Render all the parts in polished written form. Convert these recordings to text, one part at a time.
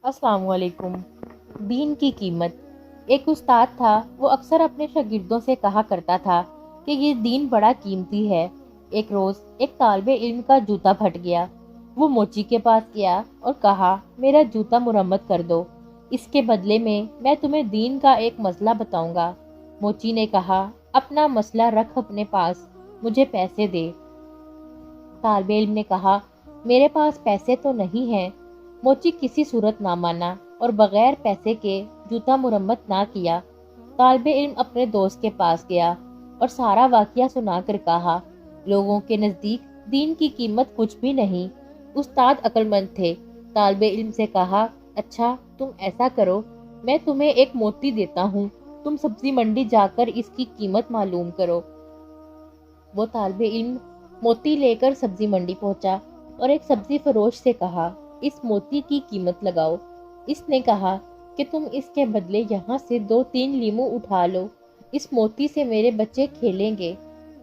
अस्सलाम वालेकुम। दीन की कीमत। एक उस्ताद था, वो अक्सर अपने शागिर्दों से कहा करता था कि ये दीन बड़ा कीमती है। एक रोज़ एक तालिबे इल्म का जूता फट गया। वो मोची के पास गया और कहा, मेरा जूता मुरम्मत कर दो, इसके बदले में मैं तुम्हें दीन का एक मसला बताऊंगा। मोची ने कहा, अपना मसला रख अपने पास, मुझे पैसे दे। तालिबे इल्म ने कहा, मेरे पास पैसे तो नहीं हैं। मोची किसी सूरत ना माना और बगैर पैसे के जूता मुरम्मत ना किया। तालिबे इल्म अपने दोस्त के पास गया और सारा वाकया सुनाकर कहा, लोगों के नज़दीक दीन की कीमत कुछ भी नहीं। उस्ताद अक्लमंद थे। तालिबे इल्म से कहा, अच्छा तुम ऐसा करो, मैं तुम्हें एक मोती देता हूँ, तुम सब्जी मंडी जाकर इसकी कीमत मालूम करो। वो तालिबे इल्म मोती लेकर सब्जी मंडी पहुंचा और एक सब्जी फरोश से कहा, इस मोती की कीमत लगाओ। इसने कहा कि तुम इसके बदले यहाँ से 2-3 लीमू उठा लो, इस मोती से मेरे बच्चे खेलेंगे।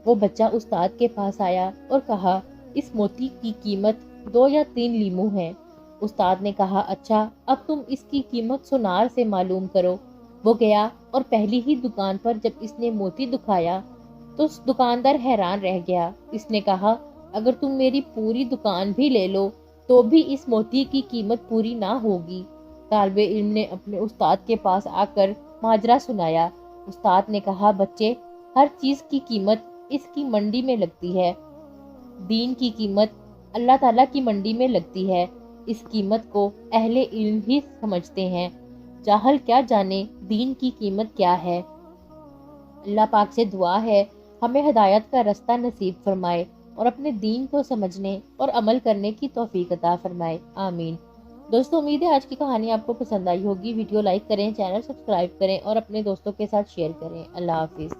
वो बच्चा उस्ताद के पास आया और कहा, इस मोती की कीमत 2 या 3 लीमू है। उस्ताद ने कहा, अच्छा अब तुम इसकी कीमत सुनार से मालूम करो। वो गया और पहली ही दुकान पर जब इसने मोती दिखाया तो उस दुकानदार हैरान रह गया। इसने कहा, अगर तुम मेरी पूरी दुकान भी ले लो तो भी इस मोती की कीमत पूरी ना होगी। तालिबे इल्म ने अपने उस्ताद के पास आकर माजरा सुनाया। उस्ताद ने कहा, बच्चे, हर चीज की कीमत इसकी मंडी में लगती है। दीन की कीमत अल्लाह ताला की मंडी में लगती है। इस कीमत को अहले इल्म ही समझते हैं। जाहल क्या जाने दीन की कीमत क्या है। अल्लाह पाक से दुआ है हमें हिदायत का रास्ता नसीब फरमाए और अपने दीन को समझने और अमल करने की तौफीक अता फरमाए। आमीन। दोस्तों, उम्मीद है आज की कहानी आपको पसंद आई होगी। वीडियो लाइक करें, चैनल सब्सक्राइब करें और अपने दोस्तों के साथ शेयर करें। अल्लाह हाफिज़।